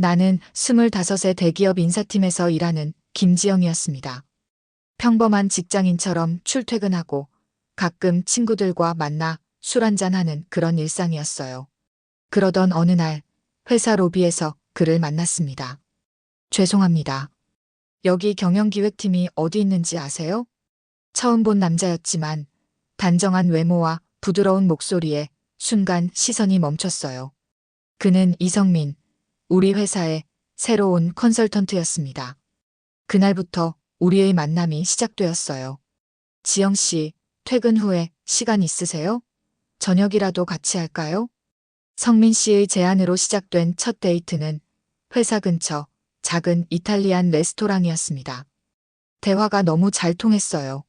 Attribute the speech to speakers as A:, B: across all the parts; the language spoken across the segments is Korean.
A: 나는 25세 대기업 인사팀에서 일하는 김지영이었습니다. 평범한 직장인처럼 출퇴근하고 가끔 친구들과 만나 술 한잔하는 그런 일상이었어요. 그러던 어느 날 회사 로비에서 그를 만났습니다. 죄송합니다. 여기 경영기획팀이 어디 있는지 아세요? 처음 본 남자였지만 단정한 외모와 부드러운 목소리에 순간 시선이 멈췄어요. 그는 이성민, 우리 회사의 새로운 컨설턴트였습니다. 그날부터 우리의 만남이 시작되었어요. 지영 씨, 퇴근 후에 시간 있으세요? 저녁이라도 같이 할까요? 성민 씨의 제안으로 시작된 첫 데이트는 회사 근처 작은 이탈리안 레스토랑이었습니다. 대화가 너무 잘 통했어요.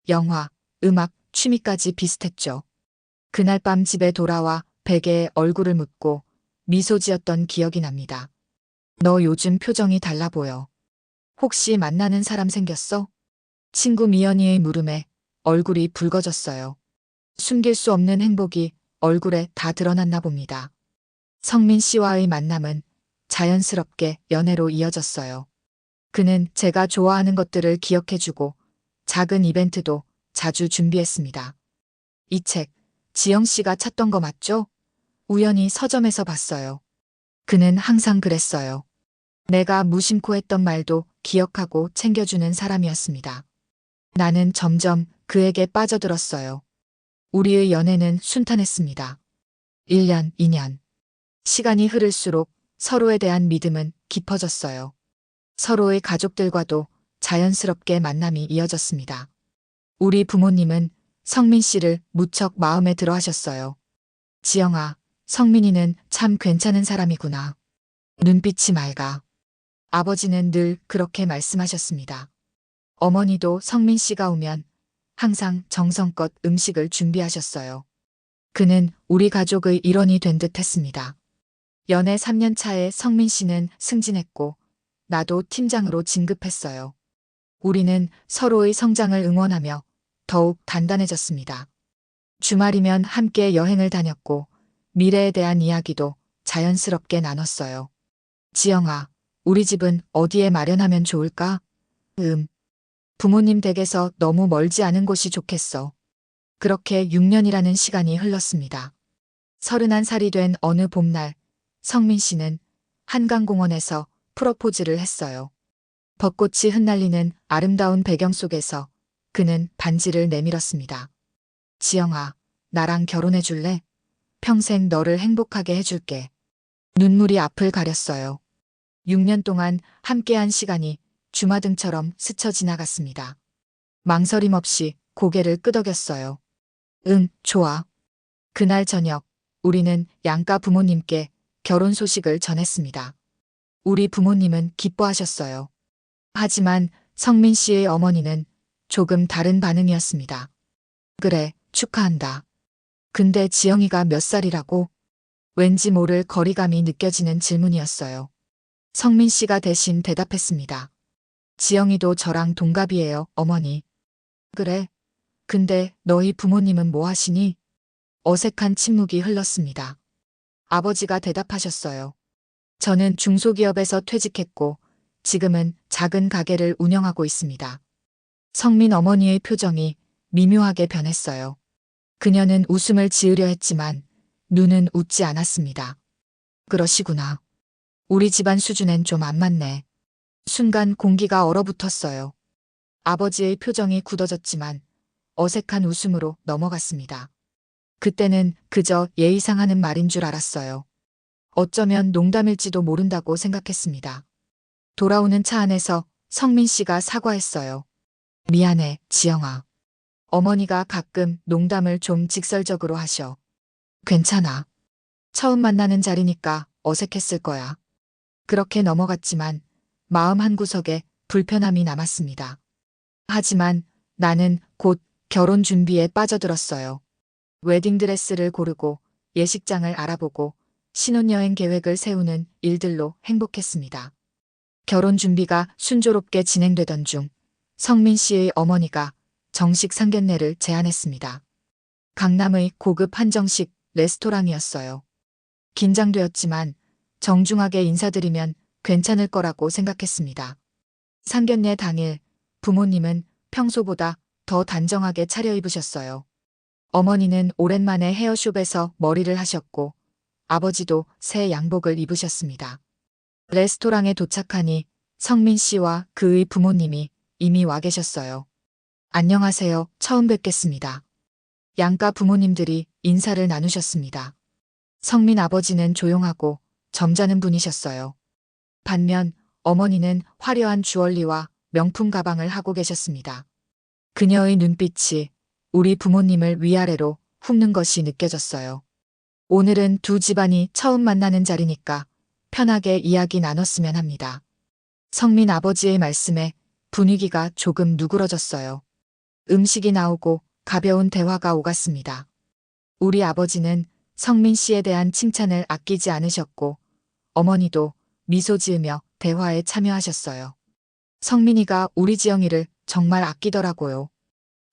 A: 영화, 음악, 취미까지 비슷했죠. 그날 밤 집에 돌아와 베개에 얼굴을 묻고 미소 지었던 기억이 납니다. 너 요즘 표정이 달라 보여. 혹시 만나는 사람 생겼어? 친구 미연이의 물음에 얼굴이 붉어졌어요. 숨길 수 없는 행복이 얼굴에 다 드러났나 봅니다. 성민 씨와의 만남은 자연스럽게 연애로 이어졌어요. 그는 제가 좋아하는 것들을 기억해주고 작은 이벤트도 자주 준비했습니다. 이 책, 지영 씨가 찾던 거 맞죠? 우연히 서점에서 봤어요. 그는 항상 그랬어요. 내가 무심코 했던 말도 기억하고 챙겨주는 사람이었습니다. 나는 점점 그에게 빠져들었어요. 우리의 연애는 순탄했습니다. 1년, 2년. 시간이 흐를수록 서로에 대한 믿음은 깊어졌어요. 서로의 가족들과도 자연스럽게 만남이 이어졌습니다. 우리 부모님은 성민 씨를 무척 마음에 들어 하셨어요. 지영아, 성민이는 참 괜찮은 사람이구나. 눈빛이 맑아. 아버지는 늘 그렇게 말씀하셨습니다. 어머니도 성민 씨가 오면 항상 정성껏 음식을 준비하셨어요. 그는 우리 가족의 일원이 된 듯 했습니다. 연애 3년 차에 성민 씨는 승진했고 나도 팀장으로 진급했어요. 우리는 서로의 성장을 응원하며 더욱 단단해졌습니다. 주말이면 함께 여행을 다녔고 미래에 대한 이야기도 자연스럽게 나눴어요. 지영아, 우리 집은 어디에 마련하면 좋을까? 부모님 댁에서 너무 멀지 않은 곳이 좋겠어. 그렇게 6년이라는 시간이 흘렀습니다. 31살이 된 어느 봄날, 성민 씨는 한강공원에서 프러포즈를 했어요. 벚꽃이 흩날리는 아름다운 배경 속에서 그는 반지를 내밀었습니다. 지영아, 나랑 결혼해 줄래? 평생 너를 행복하게 해줄게. 눈물이 앞을 가렸어요. 6년 동안 함께한 시간이 주마등처럼 스쳐 지나갔습니다. 망설임 없이 고개를 끄덕였어요. 응, 좋아. 그날 저녁, 우리는 양가 부모님께 결혼 소식을 전했습니다. 우리 부모님은 기뻐하셨어요. 하지만 성민 씨의 어머니는 조금 다른 반응이었습니다. 그래, 축하한다. 근데 지영이가 몇 살이라고? 왠지 모를 거리감이 느껴지는 질문이었어요. 성민 씨가 대신 대답했습니다. 지영이도 저랑 동갑이에요, 어머니. 그래? 근데 너희 부모님은 뭐 하시니? 어색한 침묵이 흘렀습니다. 아버지가 대답하셨어요. 저는 중소기업에서 퇴직했고 지금은 작은 가게를 운영하고 있습니다. 성민 어머니의 표정이 미묘하게 변했어요. 그녀는 웃음을 지으려 했지만 눈은 웃지 않았습니다. 그러시구나. 우리 집안 수준엔 좀 안 맞네. 순간 공기가 얼어붙었어요. 아버지의 표정이 굳어졌지만 어색한 웃음으로 넘어갔습니다. 그때는 그저 예의상 하는 말인 줄 알았어요. 어쩌면 농담일지도 모른다고 생각했습니다. 돌아오는 차 안에서 성민 씨가 사과했어요. 미안해, 지영아. 어머니가 가끔 농담을 좀 직설적으로 하셔. 괜찮아. 처음 만나는 자리니까 어색했을 거야. 그렇게 넘어갔지만 마음 한구석에 불편함이 남았습니다. 하지만 나는 곧 결혼 준비에 빠져들었어요. 웨딩드레스를 고르고 예식장을 알아보고 신혼여행 계획을 세우는 일들로 행복했습니다. 결혼 준비가 순조롭게 진행되던 중 성민 씨의 어머니가 정식 상견례를 제안했습니다. 강남의 고급 한정식 레스토랑이었어요. 긴장되었지만 정중하게 인사드리면 괜찮을 거라고 생각했습니다. 상견례 당일 부모님은 평소보다 더 단정하게 차려입으셨어요. 어머니는 오랜만에 헤어숍에서 머리를 하셨고 아버지도 새 양복을 입으셨습니다. 레스토랑에 도착하니 성민 씨와 그의 부모님이 이미 와 계셨어요. 안녕하세요. 처음 뵙겠습니다. 양가 부모님들이 인사를 나누셨습니다. 성민 아버지는 조용하고 점잖은 분이셨어요. 반면 어머니는 화려한 주얼리와 명품 가방을 하고 계셨습니다. 그녀의 눈빛이 우리 부모님을 위아래로 훑는 것이 느껴졌어요. 오늘은 두 집안이 처음 만나는 자리니까 편하게 이야기 나눴으면 합니다. 성민 아버지의 말씀에 분위기가 조금 누그러졌어요. 음식이 나오고 가벼운 대화가 오갔습니다. 우리 아버지는 성민 씨에 대한 칭찬을 아끼지 않으셨고 어머니도 미소 지으며 대화에 참여하셨어요. 성민이가 우리 지영이를 정말 아끼더라고요.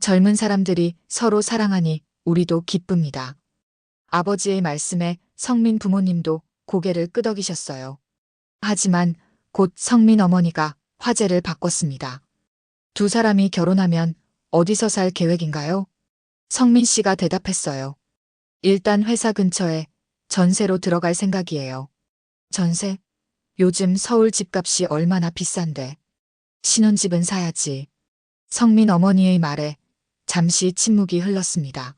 A: 젊은 사람들이 서로 사랑하니 우리도 기쁩니다. 아버지의 말씀에 성민 부모님도 고개를 끄덕이셨어요. 하지만 곧 성민 어머니가 화제를 바꿨습니다. 두 사람이 결혼하면 어디서 살 계획인가요? 성민 씨가 대답했어요. 일단 회사 근처에 전세로 들어갈 생각이에요. 전세? 요즘 서울 집값이 얼마나 비싼데. 신혼집은 사야지. 성민 어머니의 말에 잠시 침묵이 흘렀습니다.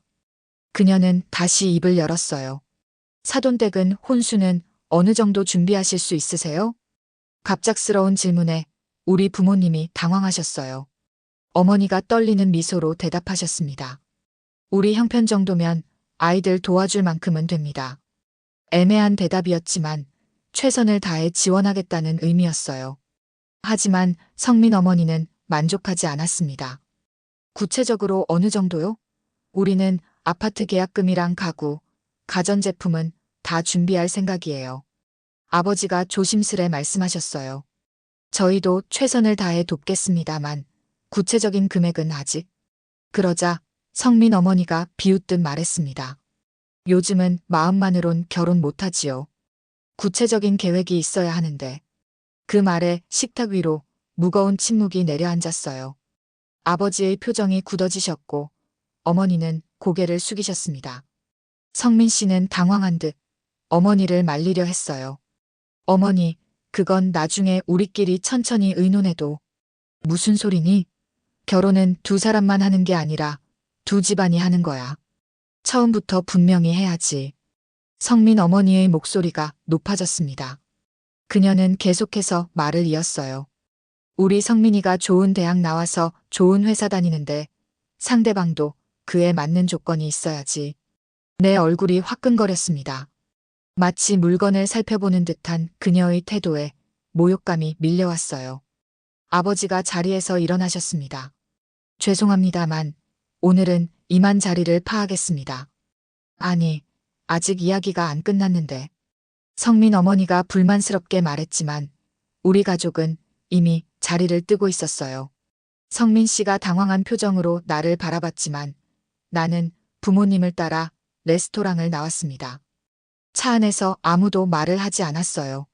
A: 그녀는 다시 입을 열었어요. 사돈댁은 혼수는 어느 정도 준비하실 수 있으세요? 갑작스러운 질문에 우리 부모님이 당황하셨어요. 어머니가 떨리는 미소로 대답하셨습니다. 우리 형편 정도면 아이들 도와줄 만큼은 됩니다. 애매한 대답이었지만 최선을 다해 지원하겠다는 의미였어요. 하지만 성민 어머니는 만족하지 않았습니다. 구체적으로 어느 정도요? 우리는 아파트 계약금이랑 가구, 가전제품은 다 준비할 생각이에요. 아버지가 조심스레 말씀하셨어요. 저희도 최선을 다해 돕겠습니다만 구체적인 금액은 아직. 그러자 성민 어머니가 비웃듯 말했습니다. 요즘은 마음만으론 결혼 못하지요. 구체적인 계획이 있어야 하는데. 그 말에 식탁 위로 무거운 침묵이 내려앉았어요. 아버지의 표정이 굳어지셨고 어머니는 고개를 숙이셨습니다. 성민 씨는 당황한 듯 어머니를 말리려 했어요. 어머니, 그건 나중에 우리끼리 천천히 의논해도. 무슨 소리니? 결혼은 두 사람만 하는 게 아니라 두 집안이 하는 거야. 처음부터 분명히 해야지. 성민 어머니의 목소리가 높아졌습니다. 그녀는 계속해서 말을 이었어요. 우리 성민이가 좋은 대학 나와서 좋은 회사 다니는데 상대방도 그에 맞는 조건이 있어야지. 내 얼굴이 화끈거렸습니다. 마치 물건을 살펴보는 듯한 그녀의 태도에 모욕감이 밀려왔어요. 아버지가 자리에서 일어나셨습니다. 죄송합니다만 오늘은 이만 자리를 파하겠습니다. 아니, 아직 이야기가 안 끝났는데. 성민 어머니가 불만스럽게 말했지만 우리 가족은 이미 자리를 뜨고 있었어요. 성민 씨가 당황한 표정으로 나를 바라봤지만 나는 부모님을 따라 레스토랑을 나왔습니다. 차 안에서 아무도 말을 하지 않았어요.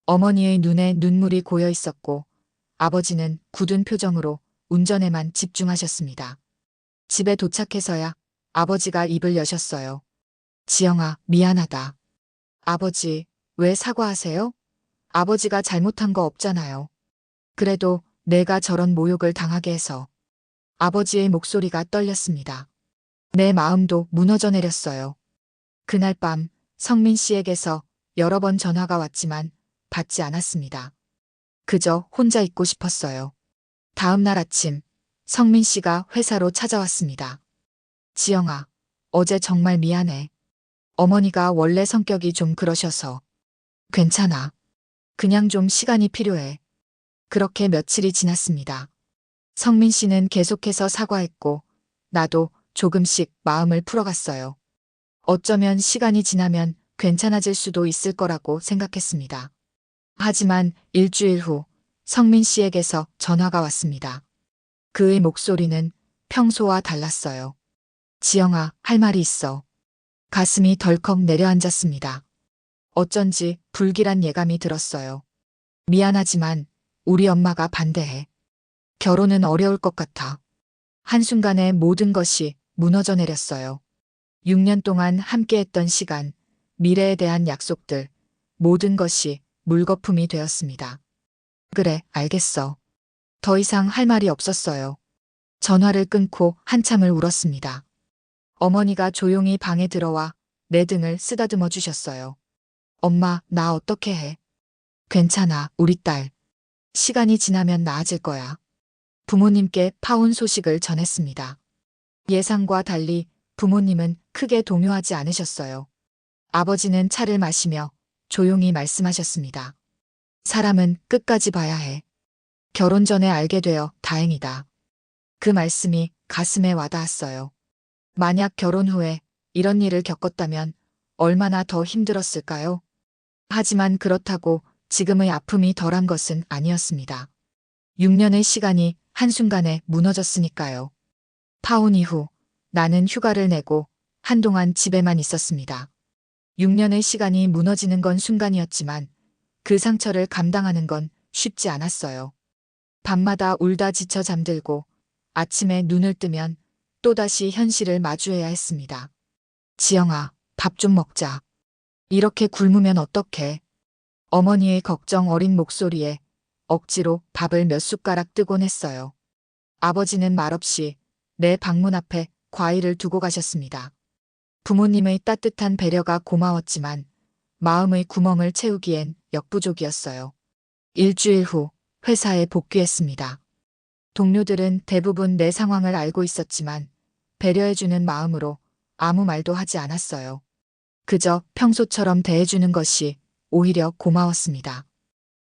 A: 어머니의 눈에 눈물이 고여 있었고 아버지는 굳은 표정으로 운전에만 집중하셨습니다. 집에 도착해서야 아버지가 입을 여셨어요. 지영아, 미안하다. 아버지, 왜 사과하세요? 아버지가 잘못한 거 없잖아요. 그래도 내가 저런 모욕을 당하게 해서. 아버지의 목소리가 떨렸습니다. 내 마음도 무너져 내렸어요. 그날 밤 성민 씨에게서 여러 번 전화가 왔지만 받지 않았습니다. 그저 혼자 있고 싶었어요. 다음 날 아침 성민 씨가 회사로 찾아왔습니다. 지영아, 어제 정말 미안해. 어머니가 원래 성격이 좀 그러셔서. 괜찮아. 그냥 좀 시간이 필요해. 그렇게 며칠이 지났습니다. 성민 씨는 계속해서 사과했고 나도 조금씩 마음을 풀어갔어요. 어쩌면 시간이 지나면 괜찮아질 수도 있을 거라고 생각했습니다. 하지만 일주일 후 성민 씨에게서 전화가 왔습니다. 그의 목소리는 평소와 달랐어요. 지영아, 할 말이 있어. 가슴이 덜컥 내려앉았습니다. 어쩐지 불길한 예감이 들었어요. 미안하지만 우리 엄마가 반대해. 결혼은 어려울 것 같아. 한순간에 모든 것이 무너져 내렸어요. 6년 동안 함께했던 시간, 미래에 대한 약속들, 모든 것이 물거품이 되었습니다. 그래, 알겠어. 더 이상 할 말이 없었어요. 전화를 끊고 한참을 울었습니다. 어머니가 조용히 방에 들어와 내 등을 쓰다듬어 주셨어요. 엄마, 나 어떻게 해? 괜찮아, 우리 딸. 시간이 지나면 나아질 거야. 부모님께 파혼 소식을 전했습니다. 예상과 달리 부모님은 크게 동요하지 않으셨어요. 아버지는 차를 마시며 조용히 말씀하셨습니다. 사람은 끝까지 봐야 해. 결혼 전에 알게 되어 다행이다. 그 말씀이 가슴에 와닿았어요. 만약 결혼 후에 이런 일을 겪었다면 얼마나 더 힘들었을까요? 하지만 그렇다고 지금의 아픔이 덜한 것은 아니었습니다. 6년의 시간이 한순간에 무너졌으니까요. 파혼 이후 나는 휴가를 내고 한동안 집에만 있었습니다. 6년의 시간이 무너지는 건 순간이었지만 그 상처를 감당하는 건 쉽지 않았어요. 밤마다 울다 지쳐 잠들고 아침에 눈을 뜨면 또다시 현실을 마주해야 했습니다. 지영아, 밥 좀 먹자. 이렇게 굶으면 어떡해? 어머니의 걱정 어린 목소리에 억지로 밥을 몇 숟가락 뜨곤 했어요. 아버지는 말없이 내 방문 앞에 과일을 두고 가셨습니다. 부모님의 따뜻한 배려가 고마웠지만 마음의 구멍을 채우기엔 역부족이었어요. 일주일 후 회사에 복귀했습니다. 동료들은 대부분 내 상황을 알고 있었지만 배려해주는 마음으로 아무 말도 하지 않았어요. 그저 평소처럼 대해주는 것이 오히려 고마웠습니다.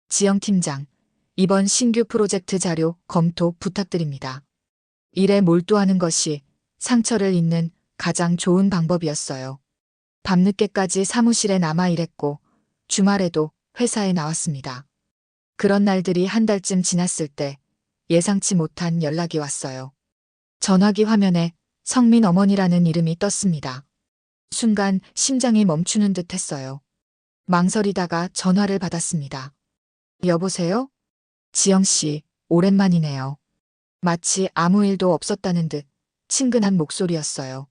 A: 지영 팀장, 이번 신규 프로젝트 자료 검토 부탁드립니다. 일에 몰두하는 것이 상처를 잇는 가장 좋은 방법이었어요. 밤늦게까지 사무실에 남아 일했고 주말에도 회사에 나왔습니다. 그런 날들이 한 달쯤 지났을 때 예상치 못한 연락이 왔어요. 전화기 화면에 성민 어머니라는 이름이 떴습니다. 순간 심장이 멈추는 듯 했어요. 망설이다가 전화를 받았습니다. 여보세요? 지영 씨, 오랜만이네요. 마치 아무 일도 없었다는 듯 친근한 목소리였어요.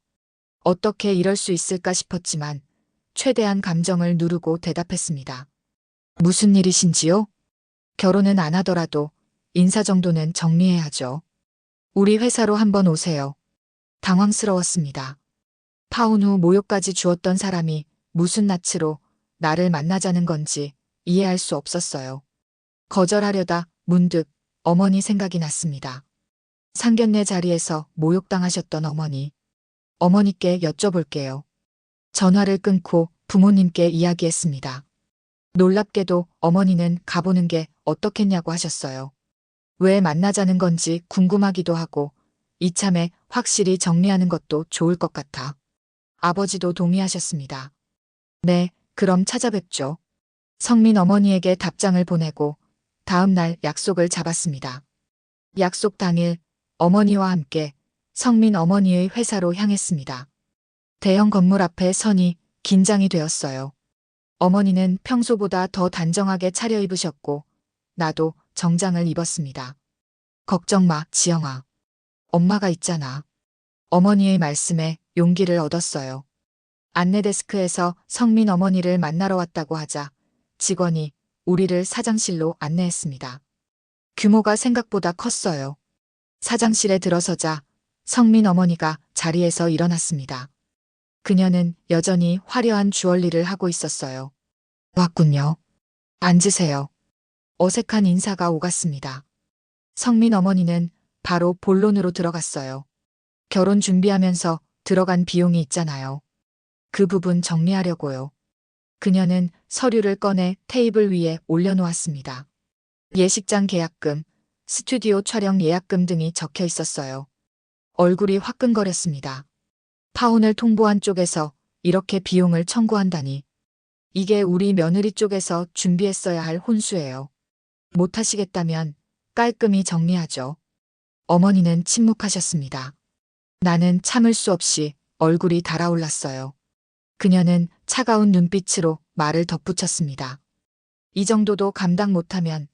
A: 어떻게 이럴 수 있을까 싶었지만 최대한 감정을 누르고 대답했습니다. 무슨 일이신지요? 결혼은 안 하더라도 인사 정도는 정리해야죠. 우리 회사로 한번 오세요. 당황스러웠습니다. 파혼 후 모욕까지 주었던 사람이 무슨 낯으로 나를 만나자는 건지 이해할 수 없었어요. 거절하려다 문득 어머니 생각이 났습니다. 상견례 자리에서 모욕당하셨던 어머니. 어머니께 여쭤볼게요. 전화를 끊고 부모님께 이야기했습니다. 놀랍게도 어머니는 가보는 게 어떻겠냐고 하셨어요. 왜 만나자는 건지 궁금하기도 하고 이참에 확실히 정리하는 것도 좋을 것 같아. 아버지도 동의하셨습니다. 네, 그럼 찾아뵙죠. 성민 어머니에게 답장을 보내고 다음 날 약속을 잡았습니다. 약속 당일 어머니와 함께 성민 어머니의 회사로 향했습니다. 대형 건물 앞에 서니 긴장이 되었어요. 어머니는 평소보다 더 단정하게 차려입으셨고 나도 정장을 입었습니다. 걱정 마, 지영아. 엄마가 있잖아. 어머니의 말씀에 용기를 얻었어요. 안내 데스크에서 성민 어머니를 만나러 왔다고 하자 직원이 우리를 사장실로 안내했습니다. 규모가 생각보다 컸어요. 사장실에 들어서자 성민 어머니가 자리에서 일어났습니다. 그녀는 여전히 화려한 주얼리를 하고 있었어요. 왔군요. 앉으세요. 어색한 인사가 오갔습니다. 성민 어머니는 바로 본론으로 들어갔어요. 결혼 준비하면서 들어간 비용이 있잖아요. 그 부분 정리하려고요. 그녀는 서류를 꺼내 테이블 위에 올려놓았습니다. 예식장 계약금, 스튜디오 촬영 예약금 등이 적혀 있었어요. 얼굴이 화끈거렸습니다. 파혼을 통보한 쪽에서 이렇게 비용을 청구한다니. 이게 우리 며느리 쪽에서 준비했어야 할 혼수예요. 못하시겠다면 깔끔히 정리하죠. 어머니는 침묵하셨습니다. 나는 참을 수 없이 얼굴이 달아올랐어요. 그녀는 차가운 눈빛으로 말을 덧붙였습니다. 이 정도도 감당 못하면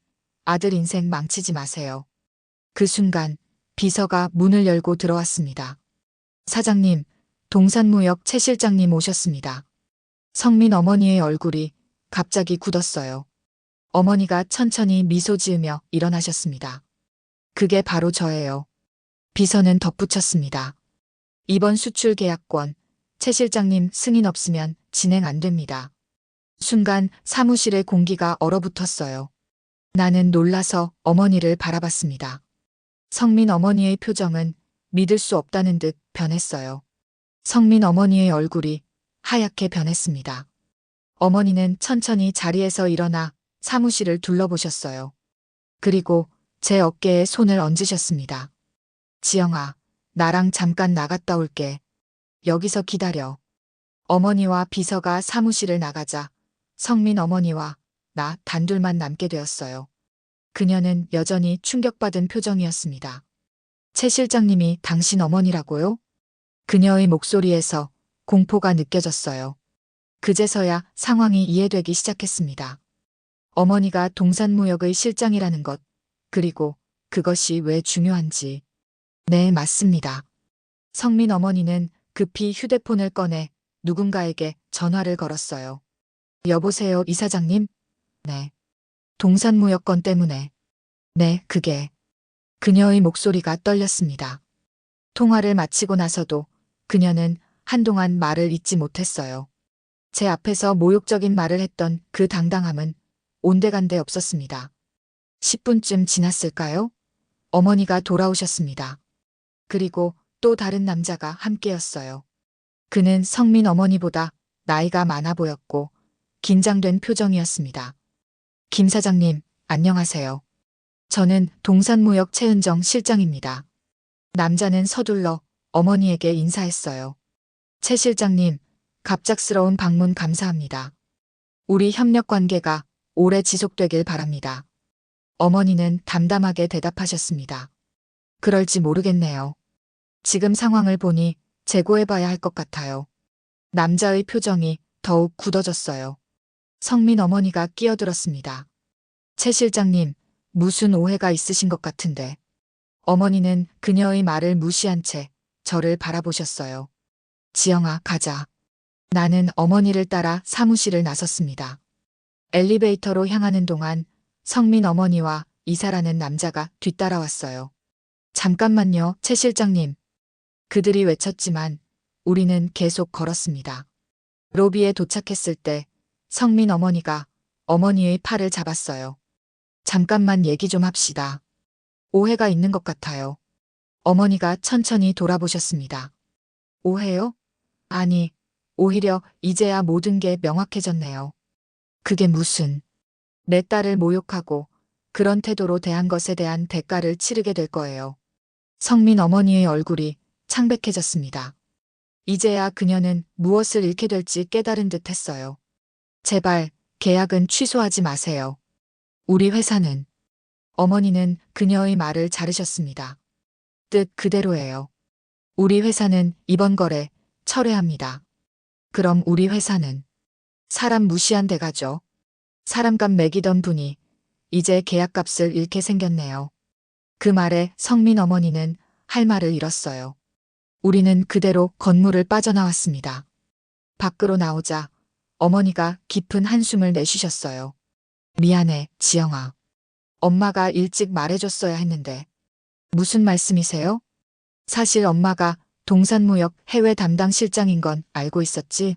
A: 아들 인생 망치지 마세요. 그 순간 비서가 문을 열고 들어왔습니다. 사장님, 동산무역 최 실장님 오셨습니다. 성민 어머니의 얼굴이 갑자기 굳었어요. 어머니가 천천히 미소 지으며 일어나셨습니다. 그게 바로 저예요. 비서는 덧붙였습니다. 이번 수출 계약권, 최 실장님 승인 없으면 진행 안 됩니다. 순간 사무실의 공기가 얼어붙었어요. 나는 놀라서 어머니를 바라봤습니다. 성민 어머니의 표정은 믿을 수 없다는 듯 변했어요. 성민 어머니의 얼굴이 하얗게 변했습니다. 어머니는 천천히 자리에서 일어나 사무실을 둘러보셨어요. 그리고 제 어깨에 손을 얹으셨습니다. 지영아, 나랑 잠깐 나갔다 올게. 여기서 기다려. 어머니와 비서가 사무실을 나가자 성민 어머니와 나 단둘만 남게 되었어요. 그녀는 여전히 충격받은 표정이었습니다. 최 실장님이 당신 어머니라고요? 그녀의 목소리에서 공포가 느껴졌어요. 그제서야 상황이 이해되기 시작했습니다. 어머니가 동산무역의 실장이라는 것, 그리고 그것이 왜 중요한지. 네, 맞습니다. 성민 어머니는 급히 휴대폰을 꺼내 누군가에게 전화를 걸었어요. 여보세요, 이사장님? 네. 동산무역 건 때문에. 네, 그게. 그녀의 목소리가 떨렸습니다. 통화를 마치고 나서도 그녀는 한동안 말을 잇지 못했어요. 제 앞에서 모욕적인 말을 했던 그 당당함은 온데간데 없었습니다. 10분쯤 지났을까요? 어머니가 돌아오셨습니다. 그리고 또 다른 남자가 함께였어요. 그는 성민 어머니보다 나이가 많아 보였고 긴장된 표정이었습니다. 김 사장님, 안녕하세요. 저는 동산무역 최은정 실장입니다. 남자는 서둘러 어머니에게 인사했어요. 최 실장님, 갑작스러운 방문 감사합니다. 우리 협력 관계가 오래 지속되길 바랍니다. 어머니는 담담하게 대답하셨습니다. 그럴지 모르겠네요. 지금 상황을 보니 재고해봐야 할 것 같아요. 남자의 표정이 더욱 굳어졌어요. 성민 어머니가 끼어들었습니다. 최 실장님, 무슨 오해가 있으신 것 같은데. 어머니는 그녀의 말을 무시한 채 저를 바라보셨어요. 지영아, 가자. 나는 어머니를 따라 사무실을 나섰습니다. 엘리베이터로 향하는 동안 성민 어머니와 이사라는 남자가 뒤따라왔어요. 잠깐만요, 최 실장님. 그들이 외쳤지만 우리는 계속 걸었습니다. 로비에 도착했을 때 성민 어머니가 어머니의 팔을 잡았어요. 잠깐만 얘기 좀 합시다. 오해가 있는 것 같아요. 어머니가 천천히 돌아보셨습니다. 오해요? 아니, 오히려 이제야 모든 게 명확해졌네요. 그게 무슨, 내 딸을 모욕하고 그런 태도로 대한 것에 대한 대가를 치르게 될 거예요. 성민 어머니의 얼굴이 창백해졌습니다. 이제야 그녀는 무엇을 잃게 될지 깨달은 듯 했어요. 제발 계약은 취소하지 마세요. 우리 회사는. 어머니는 그녀의 말을 자르셨습니다. 뜻 그대로예요. 우리 회사는 이번 거래 철회합니다. 그럼 우리 회사는 사람 무시한 대가죠. 사람값 매기던 분이 이제 계약값을 잃게 생겼네요. 그 말에 성민 어머니는 할 말을 잃었어요. 우리는 그대로 건물을 빠져나왔습니다. 밖으로 나오자 어머니가 깊은 한숨을 내쉬셨어요. 미안해, 지영아. 엄마가 일찍 말해줬어야 했는데. 무슨 말씀이세요? 사실 엄마가 동산무역 해외 담당 실장인 건 알고 있었지.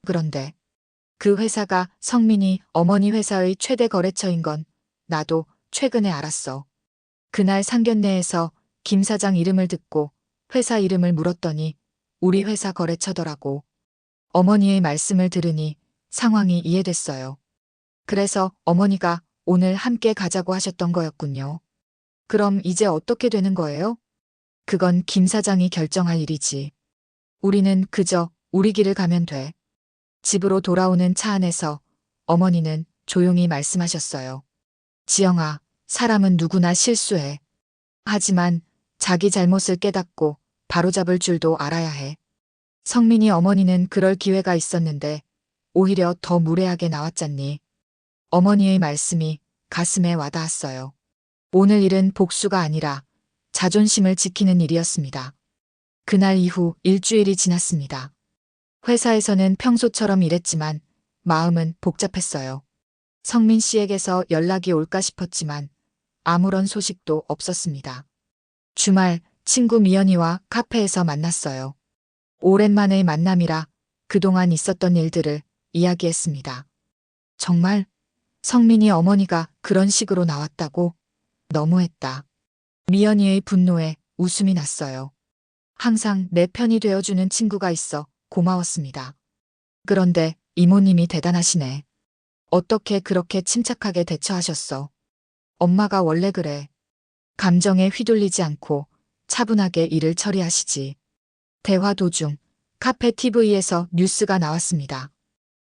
A: 그런데 그 회사가 성민이 어머니 회사의 최대 거래처인 건 나도 최근에 알았어. 그날 상견례에서 김 사장 이름을 듣고 회사 이름을 물었더니 우리 회사 거래처더라고. 어머니의 말씀을 들으니 상황이 이해됐어요. 그래서 어머니가 오늘 함께 가자고 하셨던 거였군요. 그럼 이제 어떻게 되는 거예요? 그건 김 사장이 결정할 일이지. 우리는 그저 우리 길을 가면 돼. 집으로 돌아오는 차 안에서 어머니는 조용히 말씀하셨어요. 지영아, 사람은 누구나 실수해. 하지만 자기 잘못을 깨닫고 바로잡을 줄도 알아야 해. 성민이 어머니는 그럴 기회가 있었는데 오히려 더 무례하게 나왔잖니. 어머니의 말씀이 가슴에 와닿았어요. 오늘 일은 복수가 아니라 자존심을 지키는 일이었습니다. 그날 이후 일주일이 지났습니다. 회사에서는 평소처럼 일했지만 마음은 복잡했어요. 성민 씨에게서 연락이 올까 싶었지만 아무런 소식도 없었습니다. 주말 친구 미연이와 카페에서 만났어요. 오랜만의 만남이라 그동안 있었던 일들을 이야기했습니다. 정말 성민이 어머니가 그런 식으로 나왔다고? 너무했다. 미연이의 분노에 웃음이 났어요. 항상 내 편이 되어주는 친구가 있어 고마웠습니다. 그런데 이모님이 대단하시네. 어떻게 그렇게 침착하게 대처하셨어? 엄마가 원래 그래. 감정에 휘둘리지 않고 차분하게 일을 처리하시지. 대화 도중 카페 TV에서 뉴스가 나왔습니다.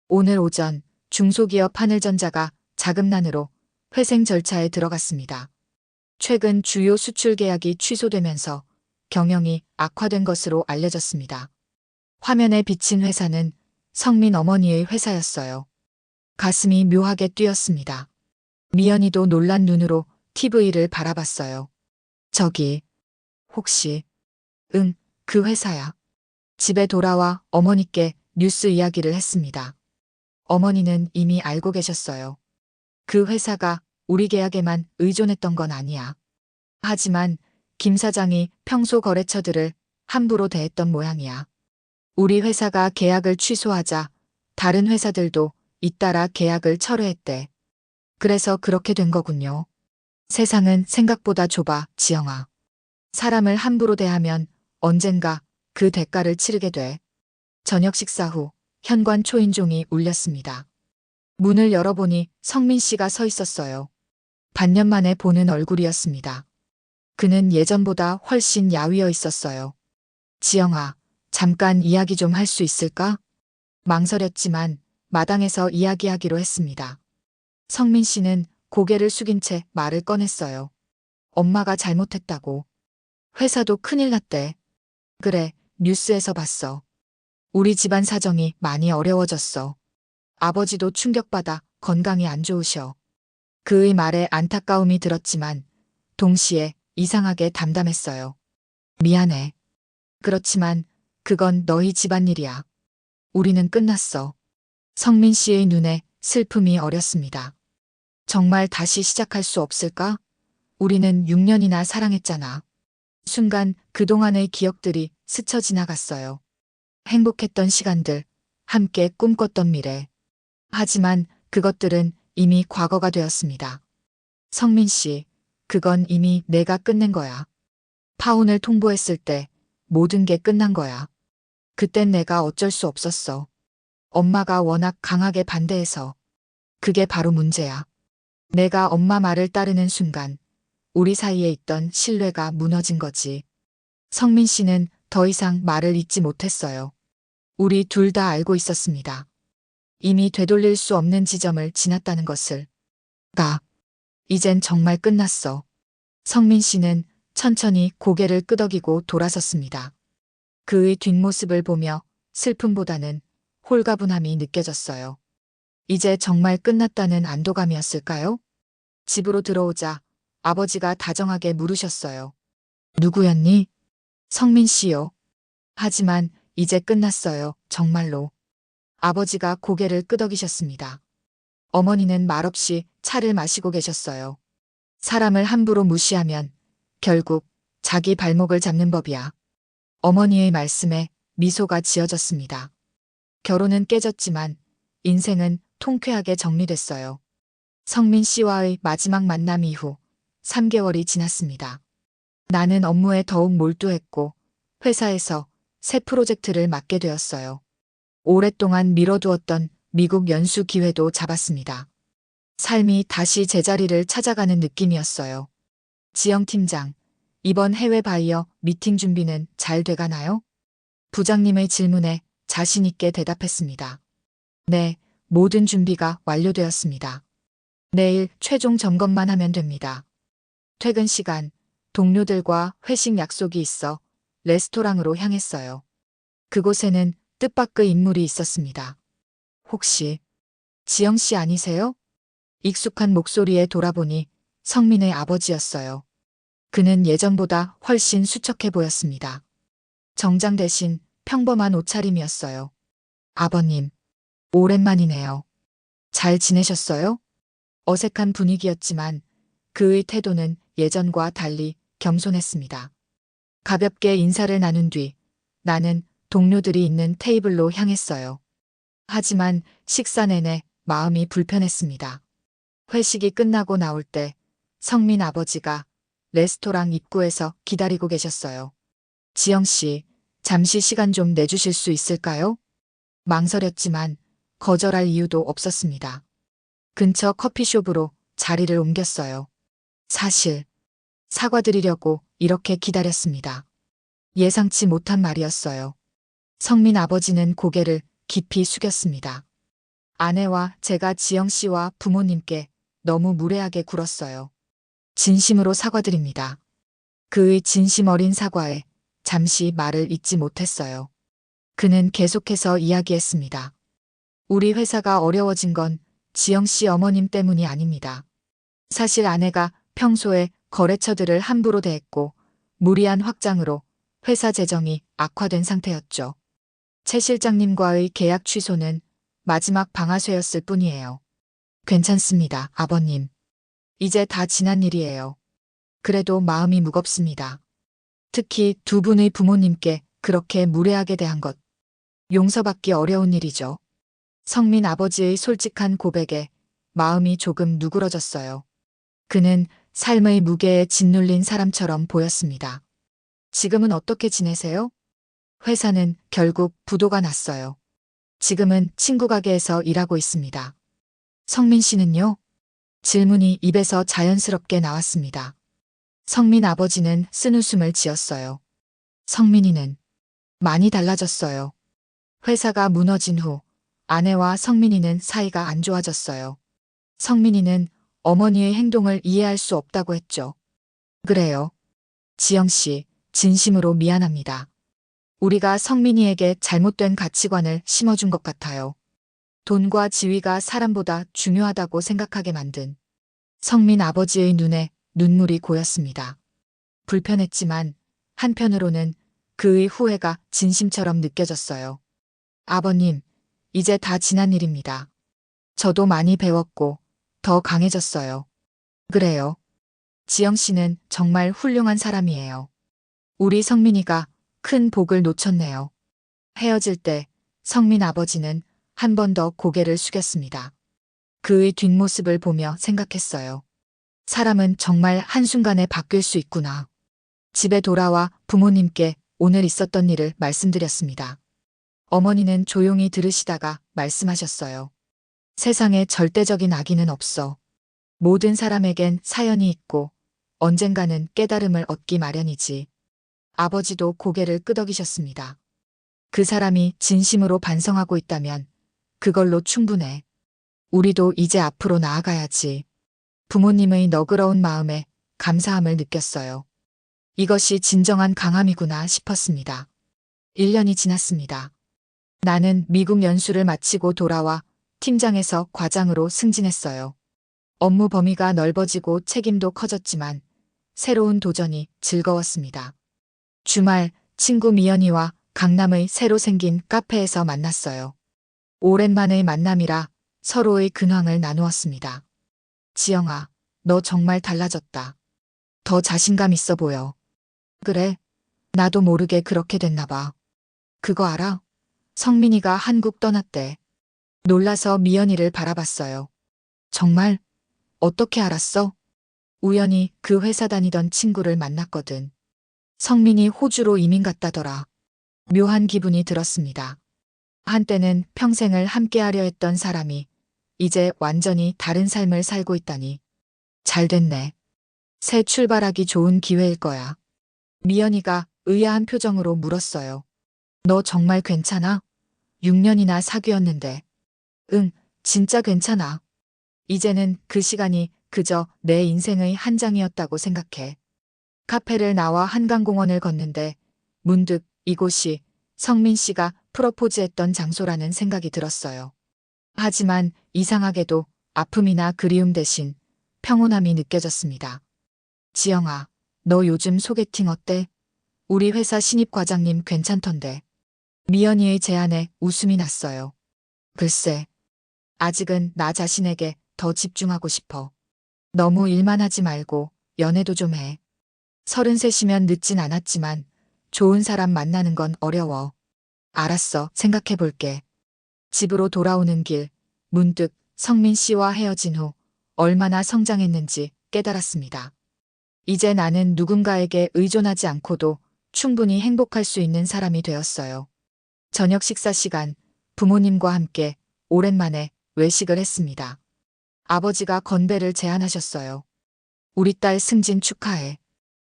A: 오늘 오전 중소기업 하늘전자가 자금난으로 회생 절차에 들어갔습니다. 최근 주요 수출 계약이 취소되면서 경영이 악화된 것으로 알려졌습니다. 화면에 비친 회사는 성민 어머니의 회사였어요. 가슴이 묘하게 뛰었습니다. 미연이도 놀란 눈으로 TV를 바라봤어요. 저기, 혹시, 응, 그 회사야. 집에 돌아와 어머니께 뉴스 이야기를 했습니다. 어머니는 이미 알고 계셨어요. 그 회사가 우리 계약에만 의존했던 건 아니야. 하지만 김 사장이 평소 거래처들을 함부로 대했던 모양이야. 우리 회사가 계약을 취소하자 다른 회사들도 잇따라 계약을 철회했대. 그래서 그렇게 된 거군요. 세상은 생각보다 좁아, 지영아. 사람을 함부로 대하면 언젠가 그 대가를 치르게 돼. 저녁 식사 후 현관 초인종이 울렸습니다. 문을 열어보니 성민 씨가 서 있었어요. 반년 만에 보는 얼굴이었습니다. 그는 예전보다 훨씬 야위어 있었어요. 지영아, 잠깐 이야기 좀 할 수 있을까? 망설였지만 마당에서 이야기하기로 했습니다. 성민 씨는 고개를 숙인 채 말을 꺼냈어요. 엄마가 잘못했다고. 회사도 큰일 났대. 그래, 뉴스에서 봤어. 우리 집안 사정이 많이 어려워졌어. 아버지도 충격받아 건강이 안 좋으셔. 그의 말에 안타까움이 들었지만 동시에 이상하게 담담했어요. 미안해. 그렇지만 그건 너희 집안일이야. 우리는 끝났어. 성민 씨의 눈에 슬픔이 어렸습니다. 정말 다시 시작할 수 없을까? 우리는 6년이나 사랑했잖아. 순간 그동안의 기억들이 스쳐 지나갔어요. 행복했던 시간들, 함께 꿈꿨던 미래. 하지만 그것들은 이미 과거가 되었습니다. 성민 씨, 그건 이미 내가 끝낸 거야. 파혼을 통보했을 때 모든 게 끝난 거야. 그땐 내가 어쩔 수 없었어. 엄마가 워낙 강하게 반대해서. 그게 바로 문제야. 내가 엄마 말을 따르는 순간 우리 사이에 있던 신뢰가 무너진 거지. 성민 씨는 더 이상 말을 잇지 못했어요. 우리 둘 다 알고 있었습니다. 이미 되돌릴 수 없는 지점을 지났다는 것을. 이젠 정말 끝났어. 성민 씨는 천천히 고개를 끄덕이고 돌아섰습니다. 그의 뒷모습을 보며 슬픔보다는 홀가분함이 느껴졌어요. 이제 정말 끝났다는 안도감이었을까요? 집으로 들어오자 아버지가 다정하게 물으셨어요. 누구였니? 성민 씨요. 하지만 이제 끝났어요. 정말로. 아버지가 고개를 끄덕이셨습니다. 어머니는 말없이 차를 마시고 계셨어요. 사람을 함부로 무시하면 결국 자기 발목을 잡는 법이야. 어머니의 말씀에 미소가 지어졌습니다. 결혼은 깨졌지만 인생은 통쾌하게 정리됐어요. 성민 씨와의 마지막 만남 이후 3개월이 지났습니다. 나는 업무에 더욱 몰두했고 회사에서 새 프로젝트를 맡게 되었어요. 오랫동안 미뤄두었던 미국 연수 기회도 잡았습니다. 삶이 다시 제자리를 찾아가는 느낌이었어요. 지영 팀장, 이번 해외 바이어 미팅 준비는 잘 돼가나요? 부장님의 질문에 자신 있게 대답했습니다. 네, 모든 준비가 완료되었습니다. 내일 최종 점검만 하면 됩니다. 퇴근 시간, 동료들과 회식 약속이 있어 레스토랑으로 향했어요. 그곳에는 뜻밖의 인물이 있었습니다. 혹시 지영 씨 아니세요? 익숙한 목소리에 돌아보니 성민의 아버지였어요. 그는 예전보다 훨씬 수척해 보였습니다. 정장 대신 평범한 옷차림이었어요. 아버님, 오랜만이네요. 잘 지내셨어요? 어색한 분위기였지만 그의 태도는 예전과 달리 겸손했습니다. 가볍게 인사를 나눈 뒤 나는 동료들이 있는 테이블로 향했어요. 하지만 식사 내내 마음이 불편했습니다. 회식이 끝나고 나올 때 성민 아버지가 레스토랑 입구에서 기다리고 계셨어요. 지영 씨, 잠시 시간 좀 내주실 수 있을까요? 망설였지만 거절할 이유도 없었습니다. 근처 커피숍으로 자리를 옮겼어요. 사실 사과드리려고 이렇게 기다렸습니다. 예상치 못한 말이었어요. 성민 아버지는 고개를 깊이 숙였습니다. 아내와 제가 지영 씨와 부모님께 너무 무례하게 굴었어요. 진심으로 사과드립니다. 그의 진심 어린 사과에 잠시 말을 잇지 못했어요. 그는 계속해서 이야기했습니다. 우리 회사가 어려워진 건 지영 씨 어머님 때문이 아닙니다. 사실 아내가 평소에 거래처들을 함부로 대했고 무리한 확장으로 회사 재정이 악화된 상태였죠. 최 실장님과의 계약 취소는 마지막 방아쇠였을 뿐이에요. 괜찮습니다, 아버님. 이제 다 지난 일이에요. 그래도 마음이 무겁습니다. 특히 두 분의 부모님께 그렇게 무례하게 대한 것. 용서받기 어려운 일이죠. 성민 아버지의 솔직한 고백에 마음이 조금 누그러졌어요. 그는 삶의 무게에 짓눌린 사람처럼 보였습니다. 지금은 어떻게 지내세요? 회사는 결국 부도가 났어요. 지금은 친구 가게에서 일하고 있습니다. 성민 씨는요? 질문이 입에서 자연스럽게 나왔습니다. 성민 아버지는 쓴웃음을 지었어요. 성민이는 많이 달라졌어요. 회사가 무너진 후 아내와 성민이는 사이가 안 좋아졌어요. 성민이는 어머니의 행동을 이해할 수 없다고 했죠. 그래요. 지영 씨, 진심으로 미안합니다. 우리가 성민이에게 잘못된 가치관을 심어준 것 같아요. 돈과 지위가 사람보다 중요하다고 생각하게 만든 성민 아버지의 눈에 눈물이 고였습니다. 불편했지만 한편으로는 그의 후회가 진심처럼 느껴졌어요. 아버님, 이제 다 지난 일입니다. 저도 많이 배웠고 더 강해졌어요. 그래요. 지영 씨는 정말 훌륭한 사람이에요. 우리 성민이가 큰 복을 놓쳤네요. 헤어질 때 성민 아버지는 한 번 더 고개를 숙였습니다. 그의 뒷모습을 보며 생각했어요. 사람은 정말 한순간에 바뀔 수 있구나. 집에 돌아와 부모님께 오늘 있었던 일을 말씀드렸습니다. 어머니는 조용히 들으시다가 말씀하셨어요. 세상에 절대적인 악의는 없어. 모든 사람에겐 사연이 있고 언젠가는 깨달음을 얻기 마련이지. 아버지도 고개를 끄덕이셨습니다. 그 사람이 진심으로 반성하고 있다면 그걸로 충분해. 우리도 이제 앞으로 나아가야지. 부모님의 너그러운 마음에 감사함을 느꼈어요. 이것이 진정한 강함이구나 싶었습니다. 1년이 지났습니다. 나는 미국 연수를 마치고 돌아와 팀장에서 과장으로 승진했어요. 업무 범위가 넓어지고 책임도 커졌지만 새로운 도전이 즐거웠습니다. 주말 친구 미연이와 강남의 새로 생긴 카페에서 만났어요. 오랜만의 만남이라 서로의 근황을 나누었습니다. 지영아, 너 정말 달라졌다. 더 자신감 있어 보여. 그래, 나도 모르게 그렇게 됐나 봐. 그거 알아? 성민이가 한국 떠났대. 놀라서 미연이를 바라봤어요. 정말? 어떻게 알았어? 우연히 그 회사 다니던 친구를 만났거든. 성민이 호주로 이민 갔다더라. 묘한 기분이 들었습니다. 한때는 평생을 함께하려 했던 사람이 이제 완전히 다른 삶을 살고 있다니. 잘 됐네. 새 출발하기 좋은 기회일 거야. 미연이가 의아한 표정으로 물었어요. 너 정말 괜찮아? 6년이나 사귀었는데. 응, 진짜 괜찮아. 이제는 그 시간이 그저 내 인생의 한 장이었다고 생각해. 카페를 나와 한강공원을 걷는데 문득 이곳이 성민 씨가 프러포즈했던 장소라는 생각이 들었어요. 하지만 이상하게도 아픔이나 그리움 대신 평온함이 느껴졌습니다. 지영아, 너 요즘 소개팅 어때? 우리 회사 신입 과장님 괜찮던데. 미연이의 제안에 웃음이 났어요. 글쎄, 아직은 나 자신에게 더 집중하고 싶어. 너무 일만 하지 말고 연애도 좀 해. 33이면 늦진 않았지만 좋은 사람 만나는 건 어려워. 알았어, 생각해 볼게. 집으로 돌아오는 길, 문득 성민 씨와 헤어진 후 얼마나 성장했는지 깨달았습니다. 이제 나는 누군가에게 의존하지 않고도 충분히 행복할 수 있는 사람이 되었어요. 저녁 식사 시간, 부모님과 함께 오랜만에 외식을 했습니다. 아버지가 건배를 제안하셨어요. 우리 딸 승진 축하해.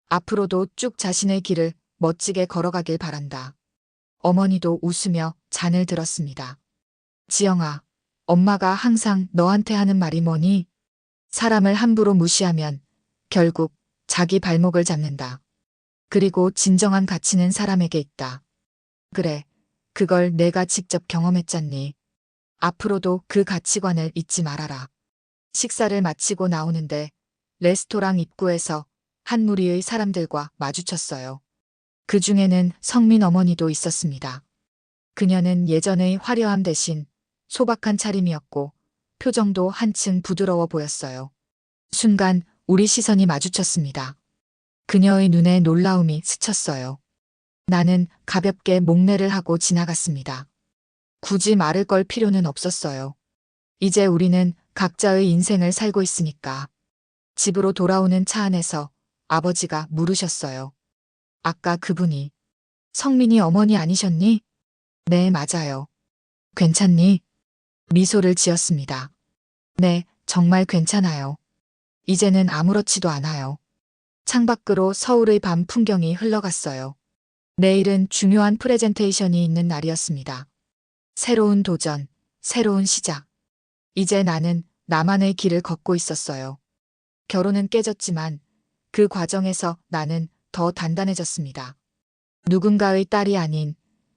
A: 앞으로도 쭉 자신의 길을 멋지게 걸어가길 바란다. 어머니도 웃으며 잔을 들었습니다. 지영아, 엄마가 항상 너한테 하는 말이 뭐니? 사람을 함부로 무시하면 결국 자기 발목을 잡는다. 그리고 진정한 가치는 사람에게 있다. 그래, 그걸 내가 직접 경험했잖니. 앞으로도 그 가치관을 잊지 말아라. 식사를 마치고 나오는데 레스토랑 입구에서 한 무리의 사람들과 마주쳤어요. 그 중에는 성민 어머니도 있었습니다. 그녀는 예전의 화려함 대신 소박한 차림이었고 표정도 한층 부드러워 보였어요. 순간 우리 시선이 마주쳤습니다. 그녀의 눈에 놀라움이 스쳤어요. 나는 가볍게 목례를 하고 지나갔습니다. 굳이 말을 걸 필요는 없었어요. 이제 우리는 각자의 인생을 살고 있으니까. 집으로 돌아오는 차 안에서 아버지가 물으셨어요. 아까 그분이 성민이 어머니 아니셨니? 네, 맞아요. 괜찮니? 미소를 지었습니다. 네, 정말 괜찮아요. 이제는 아무렇지도 않아요. 창밖으로 서울의 밤 풍경이 흘러갔어요. 내일은 중요한 프레젠테이션이 있는 날이었습니다. 새로운 도전, 새로운 시작. 이제 나는 나만의 길을 걷고 있었어요. 결혼은 깨졌지만 그 과정에서 나는 더 단단해졌습니다. 누군가의 딸이 아닌,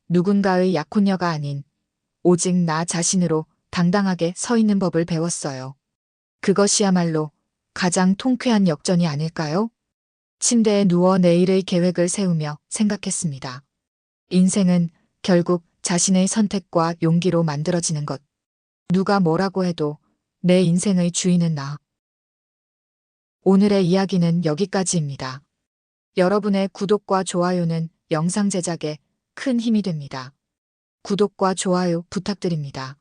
A: 누군가의 약혼녀가 아닌, 오직 나 자신으로 당당하게 서 있는 법을 배웠어요. 그것이야말로 가장 통쾌한 역전이 아닐까요? 침대에 누워 내일의 계획을 세우며 생각했습니다. 인생은 결국 자신의 선택과 용기로 만들어지는 것. 누가 뭐라고 해도 내 인생의 주인은 나. 오늘의 이야기는 여기까지입니다. 여러분의 구독과 좋아요는 영상 제작에 큰 힘이 됩니다. 구독과 좋아요 부탁드립니다.